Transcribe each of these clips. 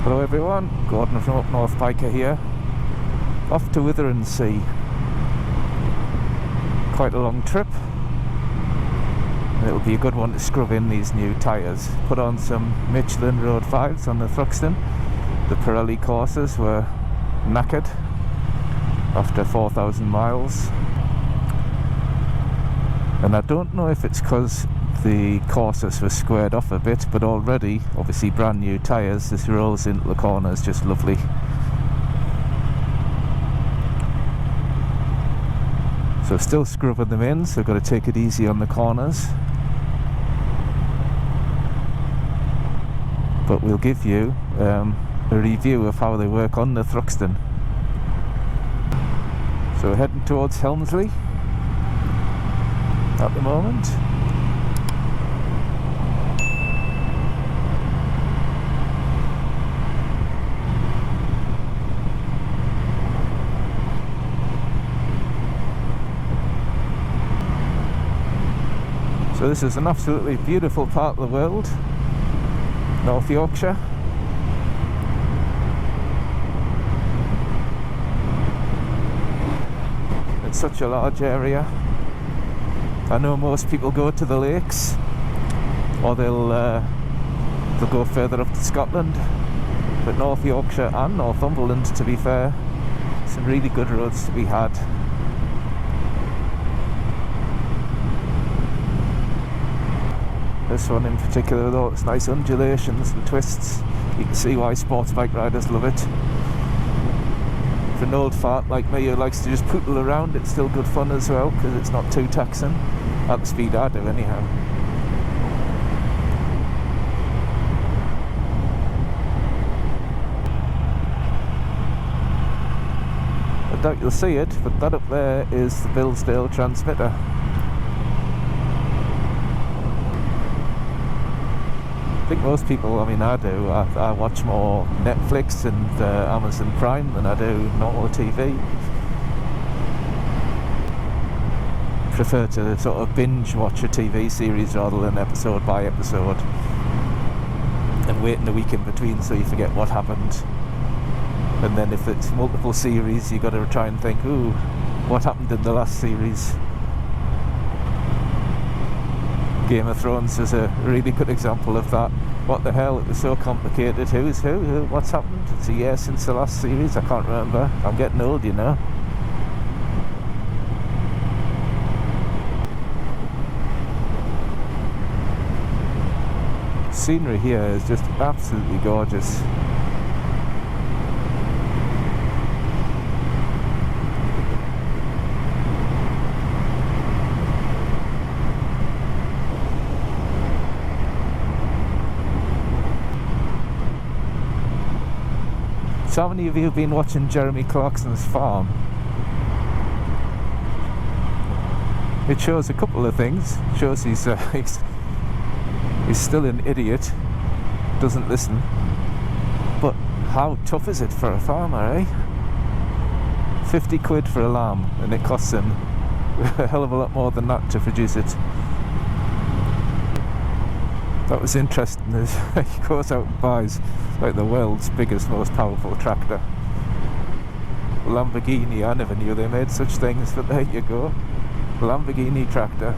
Hello everyone, Gordon from Up North Biker here. Off to Withernsea. Quite a long trip. It'll be a good one to scrub in these new tyres. Put on some Michelin Road 5s on the Thruxton. The Pirelli courses were knackered after 4,000 miles. And I don't know if it's because the courses were squared off a bit, but already, obviously brand new tyres, this rolls into the corners just lovely. So still scrubbing them in, so got to take it easy on the corners. But we'll give you a review of how they work on the Thruxton. So heading towards Helmsley at the moment. So this is an absolutely beautiful part of the world, North Yorkshire. It's such a large area. I know most people go to the lakes, or they'll go further up to Scotland, but North Yorkshire and Northumberland, to be fair, some really good roads to be had. This one in particular, with all its nice undulations and twists, you can see why sports bike riders love it. For an old fart like me who likes to just poodle around, it's still good fun as well, because it's not too taxing, at the speed I do anyhow. I doubt you'll see it, but that up there is the Bilsdale transmitter. I think most people, I mean I do, I watch more Netflix and Amazon Prime than I do normal TV. Prefer to sort of binge watch a TV series rather than episode by episode, and waiting a week in between so you forget what happened. And then if it's multiple series, you got to try and think, ooh, what happened in the last series? Game of Thrones is a really good example of that. What the hell, it was so complicated. Who's who? What's happened? It's a year since the last series, I can't remember. I'm getting old, you know. Scenery here is just absolutely gorgeous. So how many of you have been watching Jeremy Clarkson's farm? It shows a couple of things. It shows he's still an idiot, doesn't listen. But how tough is it for a farmer, eh? 50 quid for a lamb, and it costs him a hell of a lot more than that to produce it. That was interesting. He goes out and buys like the world's biggest, most powerful tractor. Lamborghini, I never knew they made such things, but there you go. Lamborghini tractor.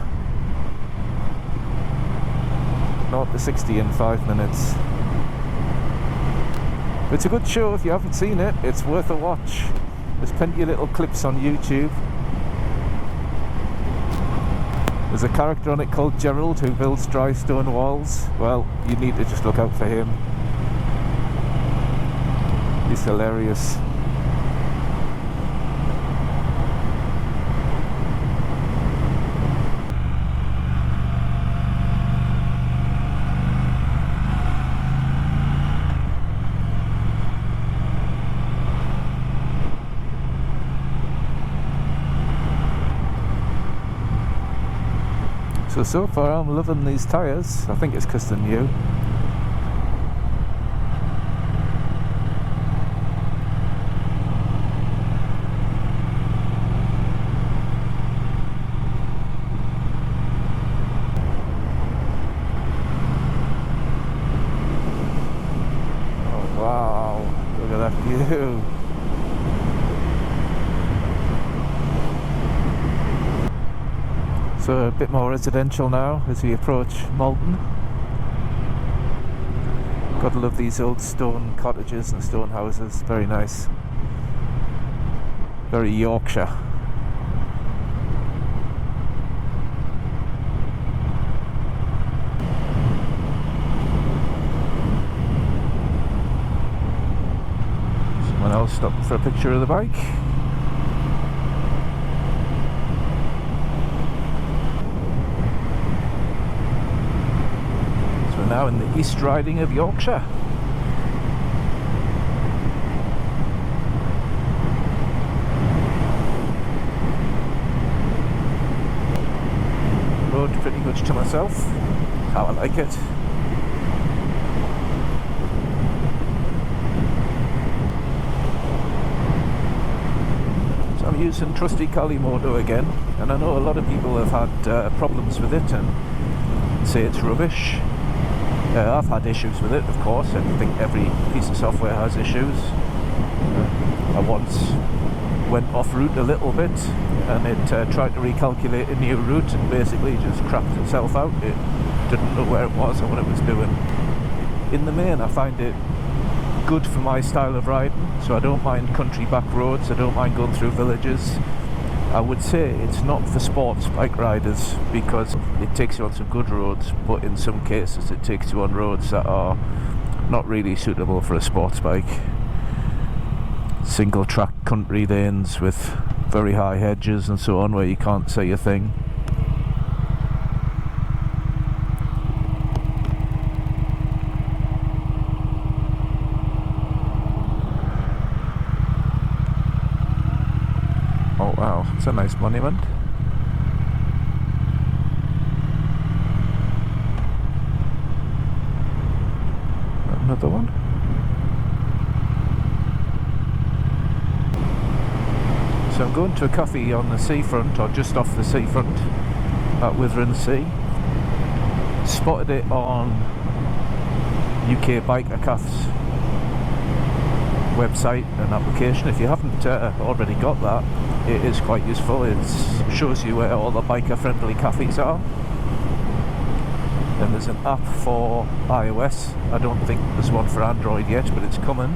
0 to 60 in 5 minutes. It's a good show if you haven't seen it. It's worth a watch. There's plenty of little clips on YouTube. There's a character on it called Gerald who builds dry stone walls. Well, you need to just look out for him. He's hilarious. So far I'm loving these tyres. I think it's because they're new. Oh wow. you. So a bit more residential now as we approach Malton. Gotta love these old stone cottages and stone houses, very nice. Very Yorkshire. Someone else stopping for a picture of the bike. So we're now in the East Riding of Yorkshire. Road pretty much to myself, how I like it. So I'm using trusty Moto again, and I know a lot of people have had problems with it and say it's rubbish. I've had issues with it, of course. I think every piece of software has issues. I once went off route a little bit and it tried to recalculate a new route and basically just crapped itself out. It didn't know where it was or what it was doing. In the main, I find it good for my style of riding, so I don't mind country back roads, I don't mind going through villages. I would say it's not for sports bike riders because it takes you on some good roads, but in some cases it takes you on roads that are not really suitable for a sports bike. Single track country lanes with very high hedges and so on where you can't say a thing. Oh wow, it's a nice monument. Another one. So I'm going to a café on the seafront, or just off the seafront at Withernsea. Spotted it on UK Biker Cath's website and application. If you haven't already got that, it is quite useful. It shows you where all the biker friendly cafes are. And there's an app for iOS. I don't think there's one for Android yet, but it's coming.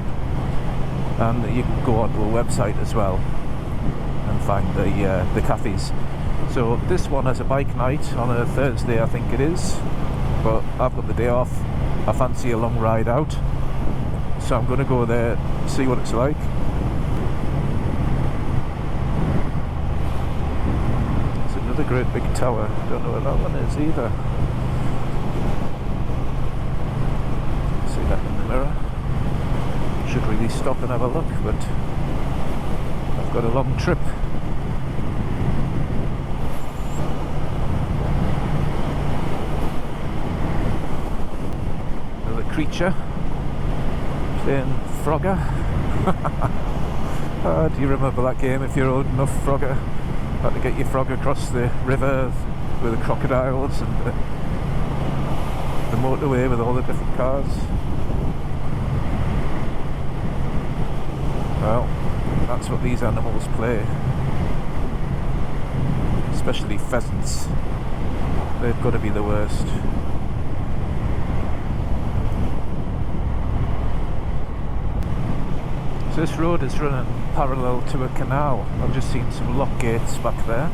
And you can go onto a website as well and find the cafes. So this one has a bike night on a Thursday, I think it is, but I've got the day off. I fancy a long ride out, so I'm going to go there, see what it's like. It's another great big tower. Don't know what that one is either. See that in the mirror. Should really stop and have a look, but I've got a long trip. Another creature playing Frogger. Do you remember that game? If you're old enough, Frogger. Had to get your frog across the river with the crocodiles and the motorway with all the different cars. Well, that's what these animals play, especially pheasants. They've got to be the worst. So this road is running parallel to a canal. I've just seen some lock gates back there.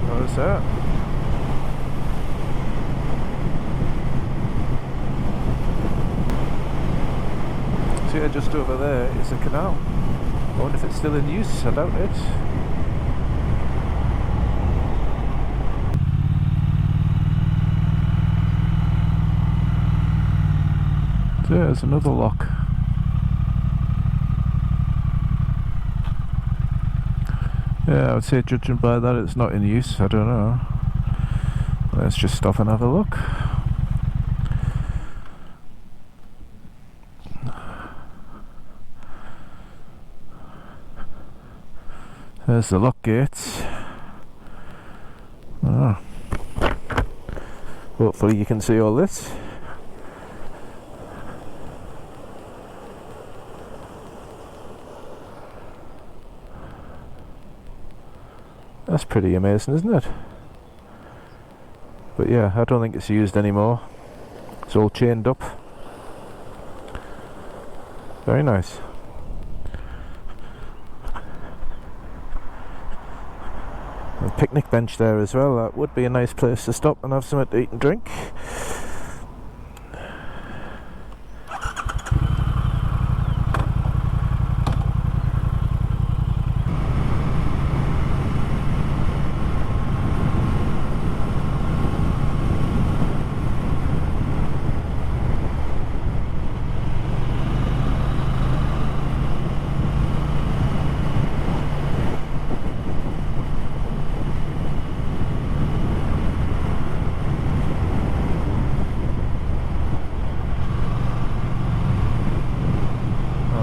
What is that? So yeah, just over there is a canal. I wonder if it's still in use. I doubt it. There's another lock. Yeah, I would say judging by that it's not in use. I don't know. Let's just stop and have a look. There's the lock gates. Oh. Hopefully you can see all this. That's pretty amazing, isn't it? But yeah, I don't think it's used anymore. It's all chained up. Very nice. A picnic bench there as well. That would be a nice place to stop and have something to eat and drink.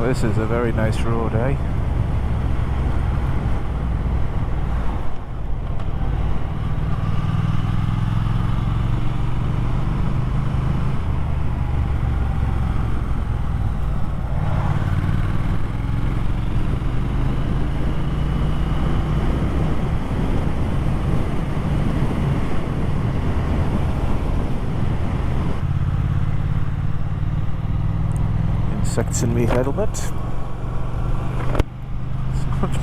This is a very nice road, eh? Insects in me helmet. It's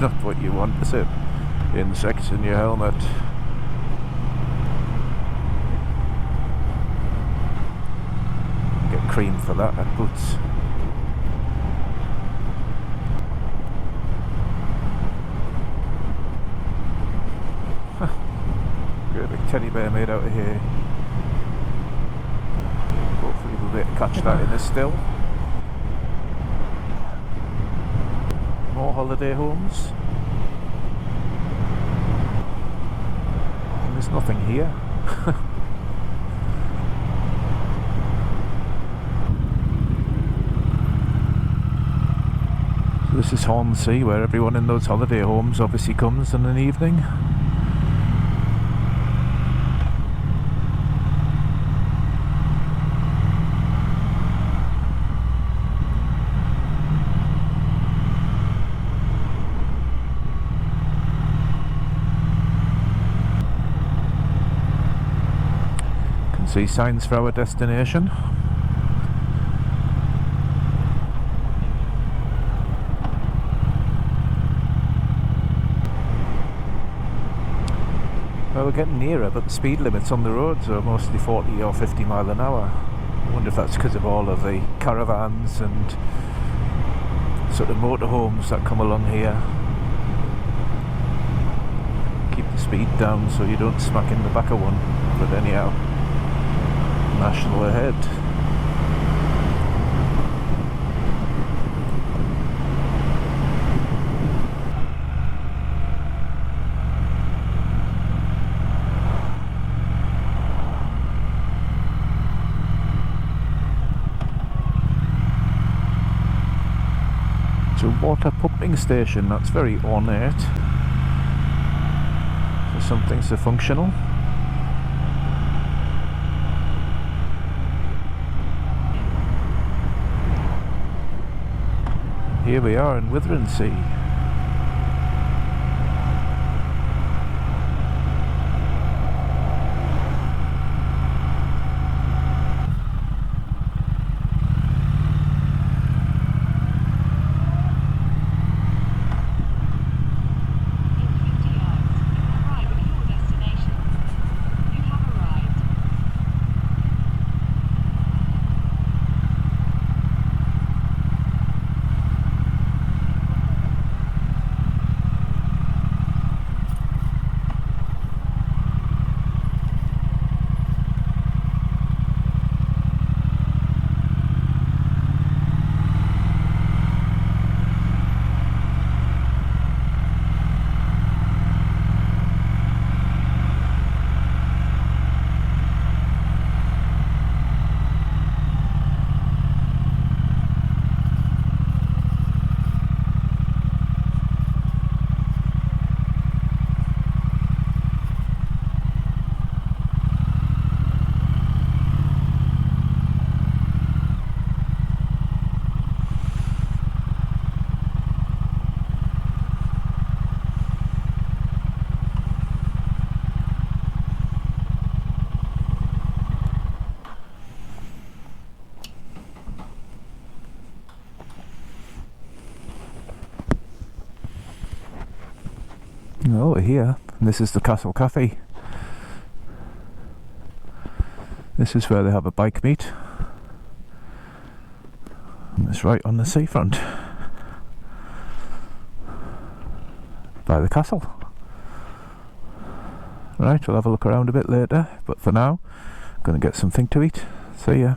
not what you want, is it? Insects in your helmet. Get cream for that at Boots. Great big teddy bear made out of here. Hopefully we'll be able to catch that in a still. More holiday homes. And there's nothing here. So this is Withernsea, where everyone in those holiday homes obviously comes in an evening. See signs for our destination. Well, we're getting nearer, but the speed limits on the roads are mostly 40 or 50 mile an hour. I wonder if that's because of all of the caravans and sort of motorhomes that come along here. Keep the speed down so you don't smack in the back of one. But anyhow, national ahead. It's a water pumping station. That's very ornate for something so functional. Here we are in Withernsea. Oh, we're here. And this is the Castle Café. This is where they have a bike meet. And it's right on the seafront. By the castle. Right, we'll have a look around a bit later, but for now, I'm going to get something to eat. See ya.